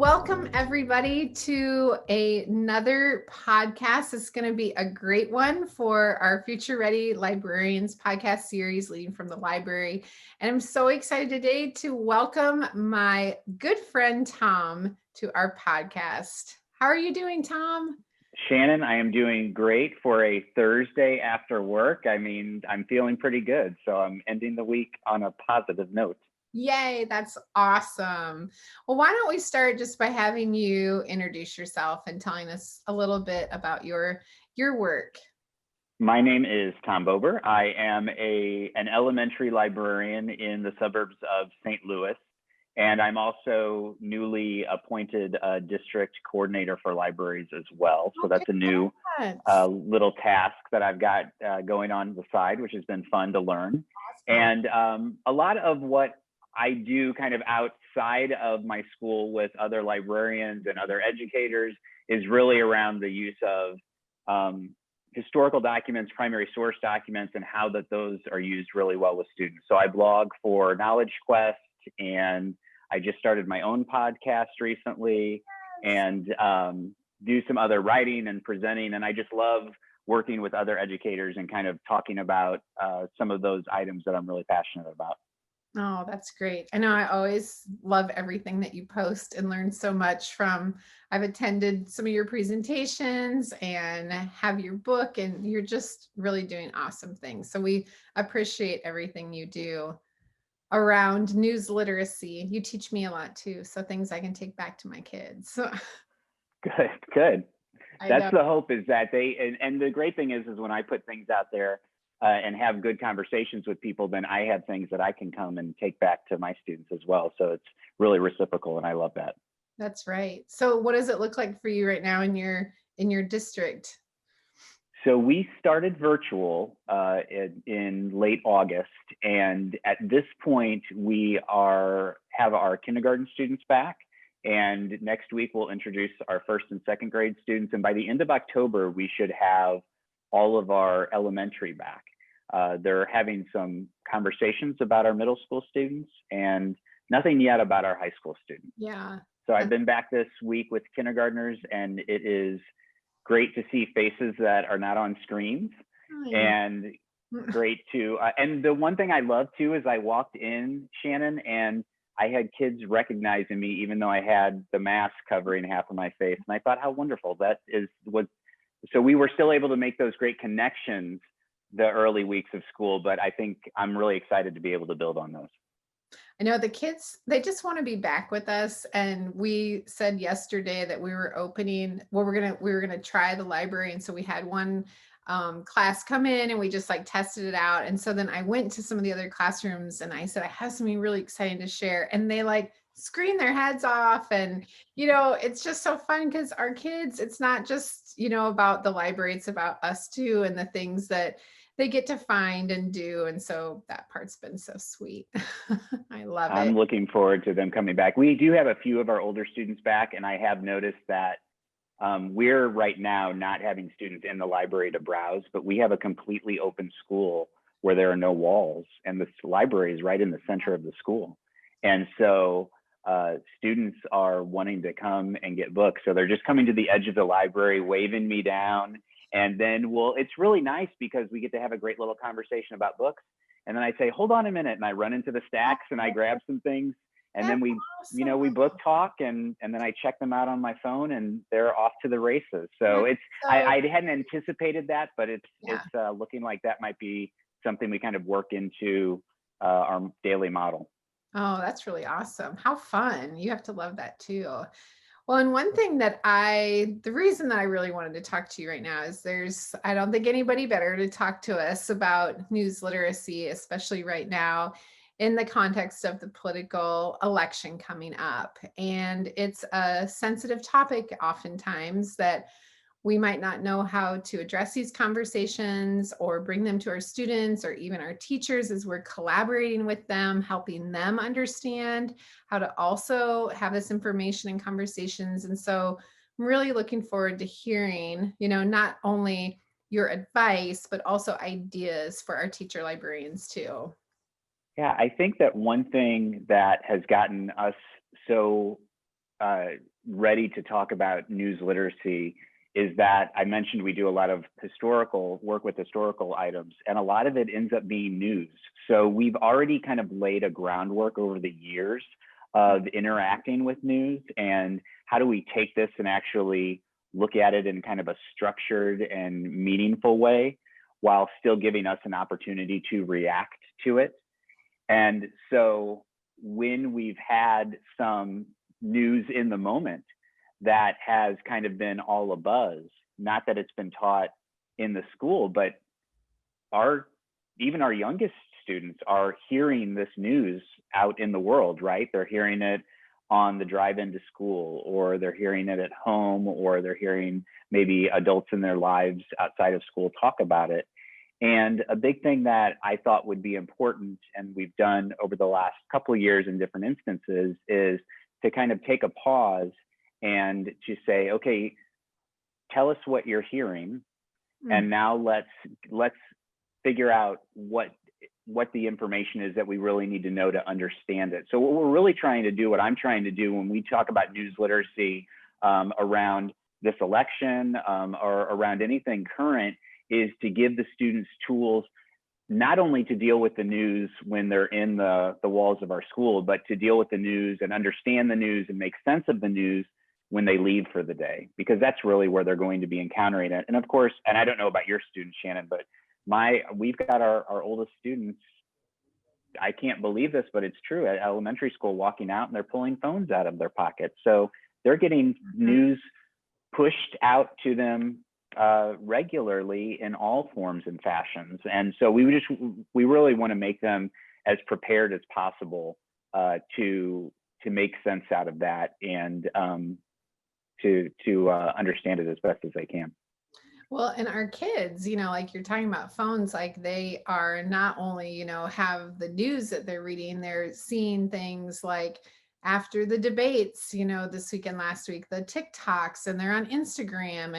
welcome everybody to another podcast. It's going to be a great one for our Future Ready Librarians podcast series, Leading from the Library. And I'm so excited today to welcome my good friend Tom to our podcast. How are you doing, Tom? Shannon, I am doing great for a Thursday after work. I'm feeling pretty good. So I'm ending the week on a positive note. Yay, that's awesome. Well, why don't we start just by having you introduce yourself and telling us a little bit about your work. My name is Tom Bober. I am an elementary librarian in the suburbs of St. Louis, and I'm also newly appointed district coordinator for libraries as well. So that's a new little task that I've got going on the side, which has been fun to learn. Awesome. And a lot of what I do kind of outside of my school with other librarians and other educators is really around the use of historical documents, primary source documents, and how those are used really well with students. So I blog for Knowledge Quest, and I just started my own podcast recently, and do some other writing and presenting. And I just love working with other educators and kind of talking about some of those items that I'm really passionate about. Oh, that's great. I know I always love everything that you post and learn so much from. I've attended some of your presentations and have your book, and you're just really doing awesome things. So we appreciate everything you do around news literacy. You teach me a lot too. So things I can take back to my kids. Good. That's the hope, is that and the great thing is when I put things out there, and have good conversations with people, then I have things that I can come and take back to my students as well. So it's really reciprocal, and I love that. That's right. So what does it look like for you right now in your district? So we started virtual in late August, and at this point we have our kindergarten students back, and next week we'll introduce our first and second grade students, and by the end of October we should have all of our elementary back. They're having some conversations about our middle school students and nothing yet about our high school students. Yeah. So I've been back this week with kindergartners, and it is great to see faces that are not on screens. Oh, yeah. And great to, and the one thing I love too is I walked in, Shannon, and I had kids recognizing me even though I had the mask covering half of my face. And I thought how wonderful that is. So we were still able to make those great connections the early weeks of school, but I think I'm really excited to be able to build on those. I know the kids, they just want to be back with us. And we said yesterday that we were opening, well, we were gonna try the library. And so we had one class come in and we just like tested it out. And so then I went to some of the other classrooms and I said, I have something really exciting to share. And they like scream their heads off. And, it's just so fun because our kids, it's not just, about the library, it's about us too, and the things that they get to find and do. And so that part's been so sweet. I love it. I'm looking forward to them coming back. We do have a few of our older students back, and I have noticed that we're right now not having students in the library to browse, but we have a completely open school where there are no walls, and the library is right in the center of the school. And so students are wanting to come and get books. So they're just coming to the edge of the library, waving me down. And then it's really nice because we get to have a great little conversation about books. And then I say, hold on a minute. And I run into the stacks and I grab some things. And then we book talk, and then I check them out on my phone, and they're off to the races. So I hadn't anticipated that, but it's looking like that might be something we kind of work into our daily model. Oh, that's really awesome. How fun. You have to love that too. Well, and one thing the reason that I really wanted to talk to you right now is I don't think anybody better to talk to us about news literacy, especially right now in the context of the political election coming up. And it's a sensitive topic oftentimes that we might not know how to address these conversations or bring them to our students or even our teachers as we're collaborating with them, helping them understand how to also have this information and conversations. And so I'm really looking forward to hearing, not only your advice, but also ideas for our teacher librarians too. Yeah, I think that one thing that has gotten us so ready to talk about news literacy is that I mentioned we do a lot of historical work with historical items, and a lot of it ends up being news. So we've already kind of laid a groundwork over the years of interacting with news, and how do we take this and actually look at it in kind of a structured and meaningful way while still giving us an opportunity to react to it. And so when we've had some news in the moment that has kind of been all abuzz, not that it's been taught in the school, but even our youngest students are hearing this news out in the world, right? They're hearing it on the drive into school, or they're hearing it at home, or they're hearing maybe adults in their lives outside of school talk about it. And a big thing that I thought would be important, and we've done over the last couple of years in different instances, is to kind of take a pause and to say, okay, tell us what you're hearing, and now let's figure out what the information is that we really need to know to understand it. So what we're really trying to do, what I'm trying to do when we talk about news literacy around this election or around anything current, is to give the students tools not only to deal with the news when they're in the walls of our school, but to deal with the news and understand the news and make sense of the news when they leave for the day, because that's really where they're going to be encountering it. And of course, and I don't know about your students, Shannon, but we've got our oldest students, I can't believe this, but it's true, at elementary school, walking out and they're pulling phones out of their pockets. So they're getting news pushed out to them regularly in all forms and fashions. And so we really want to make them as prepared as possible to make sense out of that, and to understand it as best as they can. Well, and our kids, like you're talking about phones, like they are not only, have the news that they're reading, they're seeing things like after the debates, this week and last week, the TikToks, and they're on Instagram,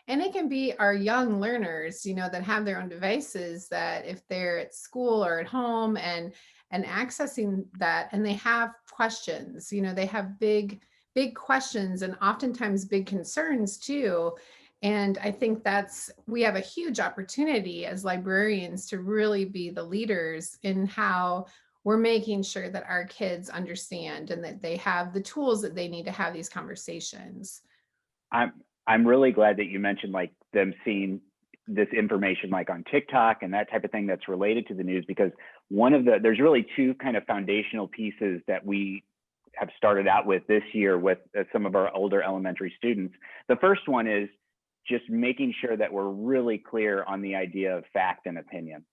and it can be our young learners, that have their own devices, that if they're at school or at home and accessing that, and they have questions, they have big questions, and oftentimes big concerns too. And I think we have a huge opportunity as librarians to really be the leaders in how we're making sure that our kids understand and that they have the tools that they need to have these conversations. I'm really glad that you mentioned like them seeing this information like on TikTok and that type of thing that's related to the news, because there's really two kind of foundational pieces that we have started out with this year with some of our older elementary students. The first one is just making sure that we're really clear on the idea of fact and opinion,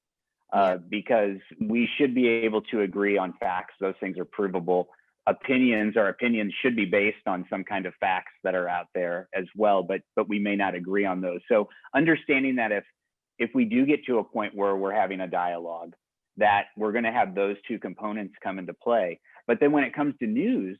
because we should be able to agree on facts. Those things are provable. Our opinions should be based on some kind of facts that are out there as well, but we may not agree on those. So understanding that if we do get to a point where we're having a dialogue, that we're going to have those two components come into play. But then when it comes to news,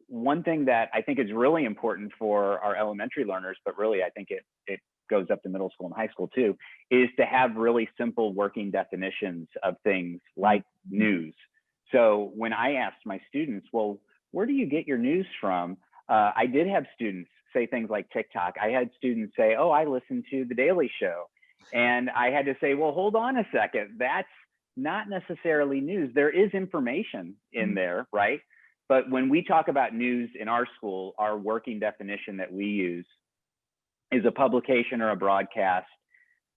one thing that I think is really important for our elementary learners, but really I think it goes up to middle school and high school too, is to have really simple working definitions of things like news. So when I asked my students, well, where do you get your news from? I did have students say things like TikTok. I had students say, oh, I listen to The Daily Show. And I had to say, well, hold on a second. That's not necessarily news. There is information in there, right? But when we talk about news in our school, our working definition that we use is a publication or a broadcast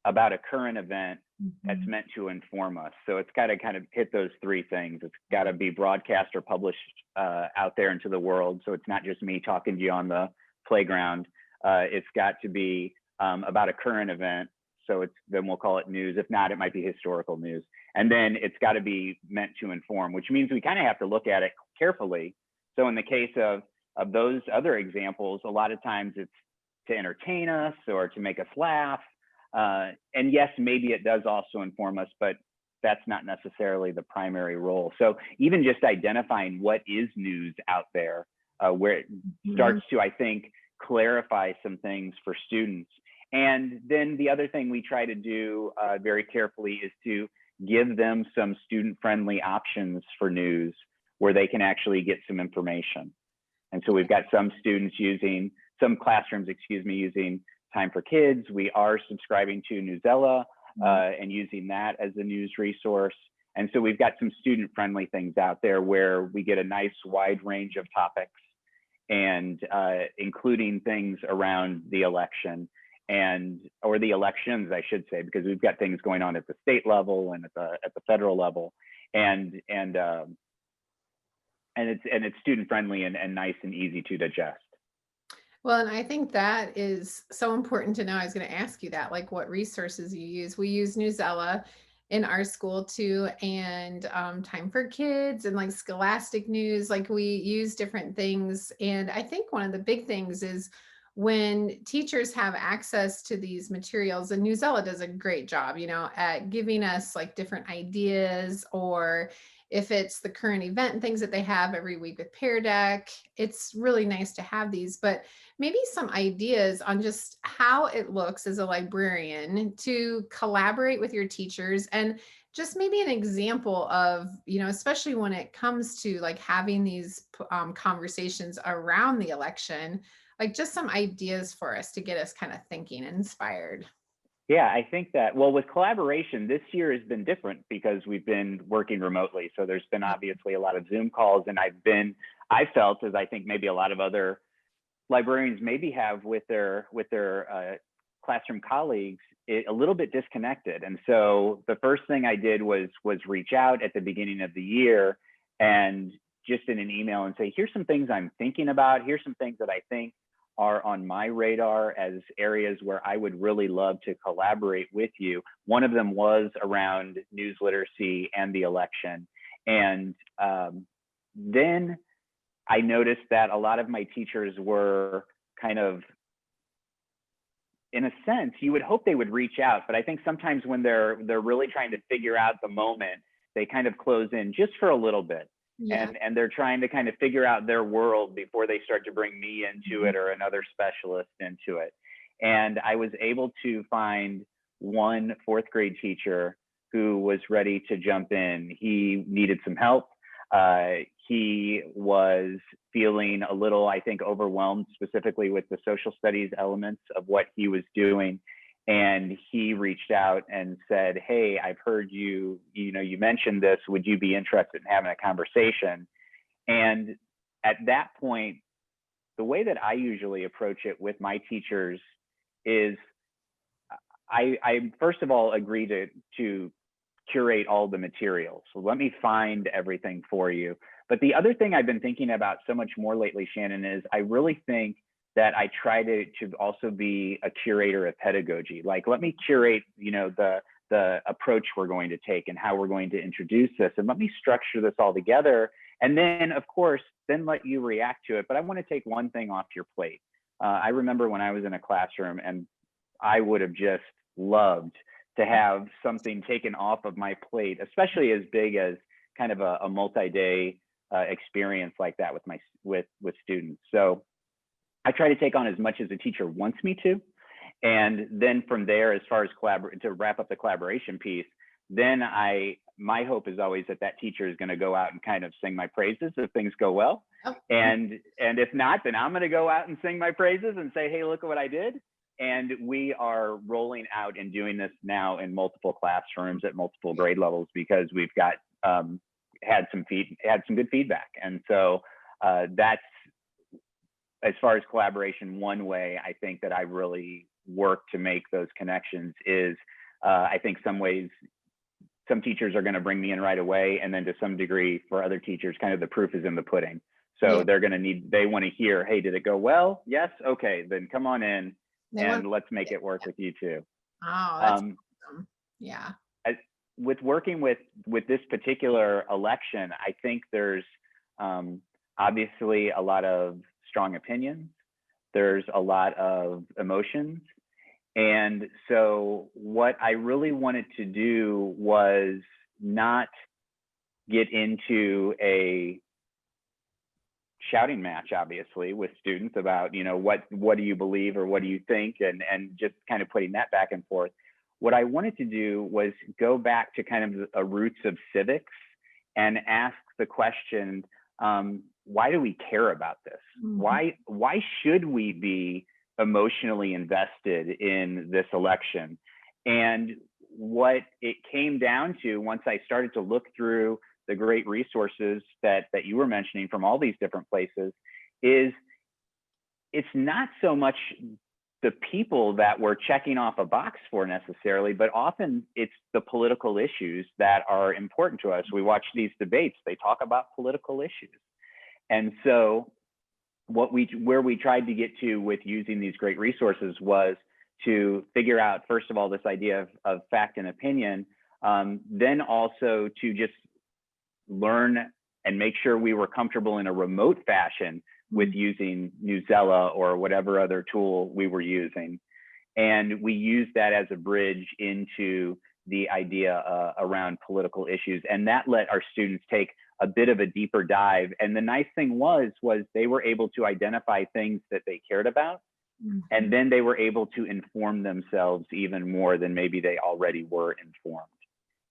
about a current event that's meant to inform us. So it's got to kind of hit those three things. It's got to be broadcast or published out there into the world. So it's not just me talking to you on the playground. It's got to be about a current event. So then we'll call it news. If not, it might be historical news. And then it's got to be meant to inform, which means we kind of have to look at it carefully. So in the case of those other examples, a lot of times it's to entertain us or to make us laugh. And yes, maybe it does also inform us, but that's not necessarily the primary role. So even just identifying what is news out there, where it starts to, I think, clarify some things for students. And then the other thing we try to do very carefully is to give them some student-friendly options for news where they can actually get some information. And so we've got some classrooms, using Time for Kids. We are subscribing to Newsella and using that as a news resource. And so we've got some student-friendly things out there where we get a nice wide range of topics, and including things around the election or the elections, I should say, because we've got things going on at the state level and at the federal level, and it's student friendly and nice and easy to digest. Well, and I think that is so important to know. I was going to ask you that, like what resources you use. We use Newsella in our school too, and Time for Kids and like Scholastic News. Like we use different things. And I think one of the big things is when teachers have access to these materials, and Newsella does a great job, at giving us like different ideas, or if it's the current event things that they have every week with Pear Deck, it's really nice to have these. But maybe some ideas on just how it looks as a librarian to collaborate with your teachers, and just maybe an example of, especially when it comes to like having these conversations around the election, like just some ideas for us to get us kind of thinking and inspired. Yeah, I think that, well, with collaboration, this year has been different because we've been working remotely. So there's been obviously a lot of Zoom calls, and I felt, as I think maybe a lot of other librarians maybe have with their classroom colleagues, a little bit disconnected. And so the first thing I did was reach out at the beginning of the year and just in an email and say, here's some things I'm thinking about. Here's some things that I think are on my radar as areas where I would really love to collaborate with you. One of them was around news literacy and the election. And then I noticed that a lot of my teachers were kind of, in a sense, you would hope they would reach out, but I think sometimes when they're really trying to figure out the moment, they kind of close in just for a little bit. Yeah. And they're trying to kind of figure out their world before they start to bring me into it or another specialist into it. And I was able to find one fourth grade teacher who was ready to jump in. He needed some help. He was feeling a little, I think, overwhelmed specifically with the social studies elements of what he was doing. And he reached out and said, hey, I've heard you mentioned this. Would you be interested in having a conversation? And at that point, the way that I usually approach it with my teachers is I first of all agree to curate all the materials. So let me find everything for you. But the other thing I've been thinking about so much more lately, Shannon, is I really think that I try to also be a curator of pedagogy. Like, let me curate, the approach we're going to take and how we're going to introduce this, and let me structure this all together. And then, of course, then let you react to it. But I want to take one thing off your plate. I remember when I was in a classroom, and I would have just loved to have something taken off of my plate, especially as big as kind of a multi-day experience like that with students. So I try to take on as much as a teacher wants me to. And then from there, as far as to wrap up the collaboration piece, then my hope is always that teacher is going to go out and kind of sing my praises if things go well. Oh. And if not, then I'm going to go out and sing my praises and say, hey, look at what I did. And we are rolling out and doing this now in multiple classrooms at multiple grade levels because we've got had some good feedback. And so that's, as far as collaboration, one way I think that I really work to make those connections is I think some teachers are going to bring me in right away, and then to some degree for other teachers, kind of the proof is in the pudding. So yeah. They want to hear, hey, did it go well? Yes. Okay, then come on in and let's make it work with you too. Oh, that's awesome. Yeah. With working with this particular election, I think there's obviously a lot of strong opinions. There's a lot of emotions. And so what I really wanted to do was not get into a shouting match, obviously, with students about, what do you believe or what do you think, and just kind of putting that back and forth. What I wanted to do was go back to kind of a roots of civics and ask the question, why do we care about this? Mhm. Why should we be emotionally invested in this election? And what it came down to, once I started to look through the great resources that you were mentioning from all these different places, is it's not so much the people that we're checking off a box for necessarily, but often it's the political issues that are important to us. We watch these debates, they talk about political issues. And so where we tried to get to with using these great resources was to figure out, first of all, this idea of fact and opinion, then also to just learn and make sure we were comfortable in a remote fashion with using Newsela or whatever other tool we were using. And we used that as a bridge into the idea around political issues. And that let our students take a bit of a deeper dive. And the nice thing was they were able to identify things that they cared about. And then they were able to inform themselves even more than maybe they already were informed.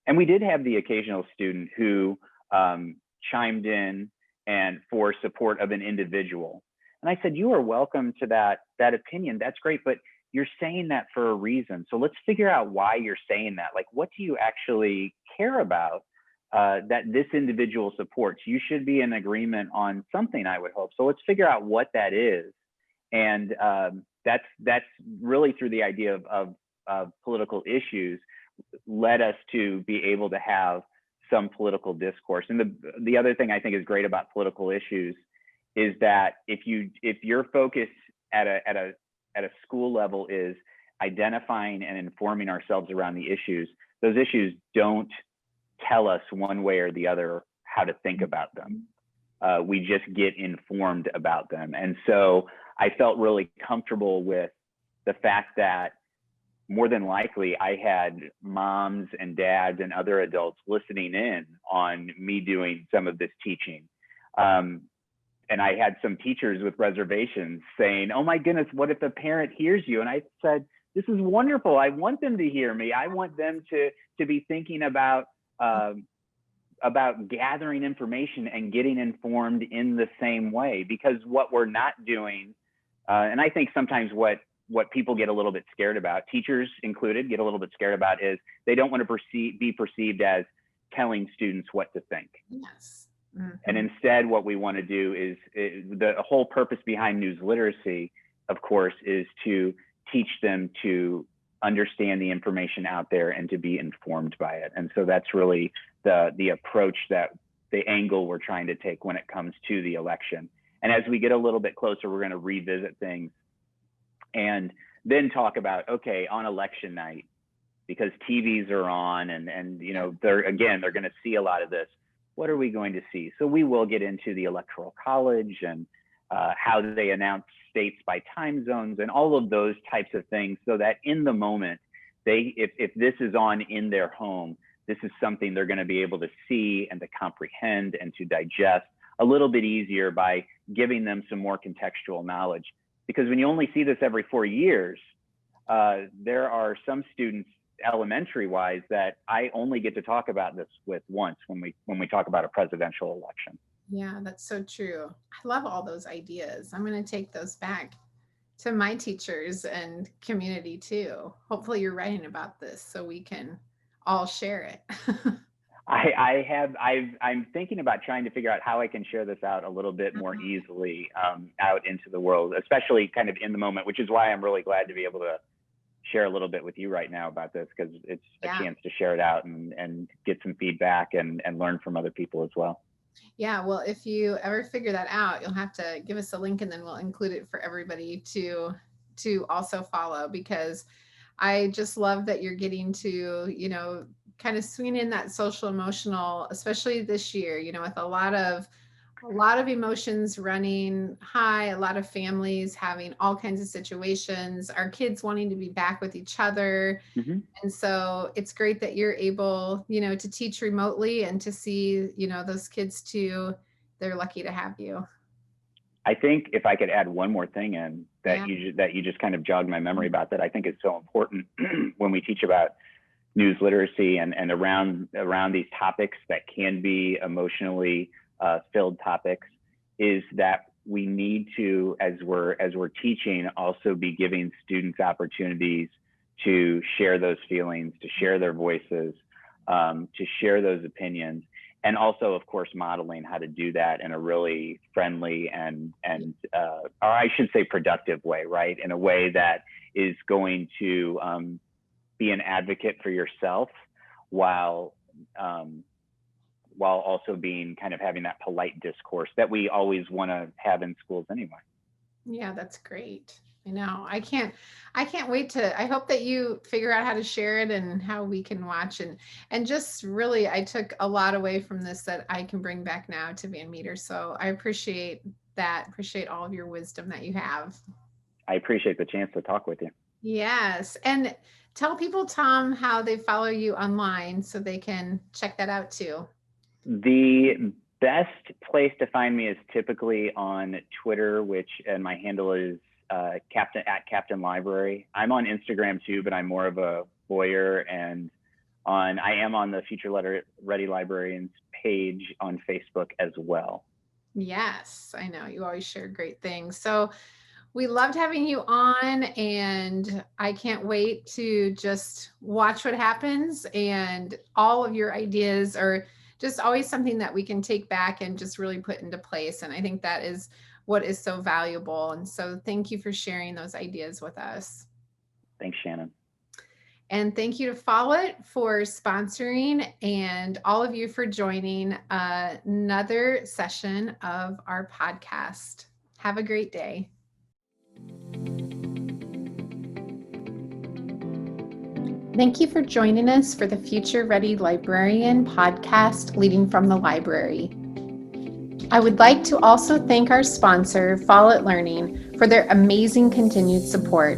And we did have the occasional student who chimed in and for support of an individual. And I said, you are welcome to that opinion. That's great, but you're saying that for a reason. So let's figure out why you're saying that. Like, what do you actually care about that this individual supports? You should be in agreement on something, I would hope. So let's figure out what that is. And that's really through the idea of political issues led us to be able to have some political discourse. And the other thing I think is great about political issues is that if your focus at a school level is identifying and informing ourselves around the issues, those issues don't tell us one way or the other how to think about them. We just get informed about them. And so I felt really comfortable with the fact that more than likely I had moms and dads and other adults listening in on me doing some of this teaching. And I had some teachers with reservations saying, oh my goodness, what if a parent hears you? And I said, this is wonderful. I want them to hear me. I want them to be thinking about gathering information and getting informed in the same way, because what we're not doing, and I think sometimes what people get a little bit scared about, teachers included, get a little bit scared about, is they don't want to be perceived as telling students what to think. Yes. And instead, what we want to do is the whole purpose behind news literacy, of course, is to teach them to understand the information out there and to be informed by it. And so that's really the approach, that the angle we're trying to take when it comes to the election. And as we get a little bit closer, we're going to revisit things and then talk about, okay, on election night, because TVs are on and you know, they're going to see a lot of this. What are we going to see? So we will get into the Electoral College and how they announce states by time zones and all of those types of things, so that in the moment, if this is on in their home, this is something they're going to be able to see and to comprehend and to digest a little bit easier by giving them some more contextual knowledge. Because when you only see this every 4 years, there are some students elementary wise that I only get to talk about this with once when we talk about a presidential election. Yeah, that's so true. I love all those ideas. I'm going to take those back to my teachers and community too. Hopefully you're writing about this so we can all share it. I'm thinking about trying to figure out how I can share this out a little bit more easily out into the world, especially kind of in the moment, which is why I'm really glad to be able to share a little bit with you right now about this, because it's a chance to share it out and get some feedback and learn from other people as well. Yeah, well, if you ever figure that out, you'll have to give us a link and then we'll include it for everybody to also follow, because I just love that you're getting to, you know, kind of swing in that social emotional, especially this year, you know, with a lot of emotions running high, a lot of families having all kinds of situations, our kids wanting to be back with each other. Mm-hmm. And so it's great that you're able, you know, to teach remotely and to see, you know, those kids too. They're lucky to have you. I think if I could add one more thing in that you just kind of jogged my memory about, that I think is so important when we teach about news literacy and around these topics that can be emotionally filled topics, is that we need to, as we're teaching, also be giving students opportunities to share those feelings, to share their voices, to share those opinions, and also, of course, modeling how to do that in a really friendly and or I should say productive way, right? In a way that is going to be an advocate for yourself while also being kind of having that polite discourse that we always want to have in schools anyway. Yeah, that's great. I know. I can't wait to, I hope that you figure out how to share it and how we can watch, and just really, I took a lot away from this that I can bring back now to Van Meter. So I appreciate that. Appreciate all of your wisdom that you have. I appreciate the chance to talk with you. Yes. And tell people, Tom, how they follow you online so they can check that out too. The best place to find me is typically on Twitter, and my handle is Captain Library. I'm on Instagram too, but I'm more of a voyeur, and I am on the Future Ready Librarians page on Facebook as well. Yes, I know you always share great things. So we loved having you on, and I can't wait to just watch what happens, and all of your ideas are just always something that we can take back and just really put into place. And I think that is what is so valuable. And so thank you for sharing those ideas with us. Thanks, Shannon. And thank you to Follett for sponsoring, and all of you for joining another session of our podcast. Have a great day. Thank you for joining us for the Future Ready Librarian podcast, Leading from the Library. I would like to also thank our sponsor, Follett Learning, for their amazing continued support.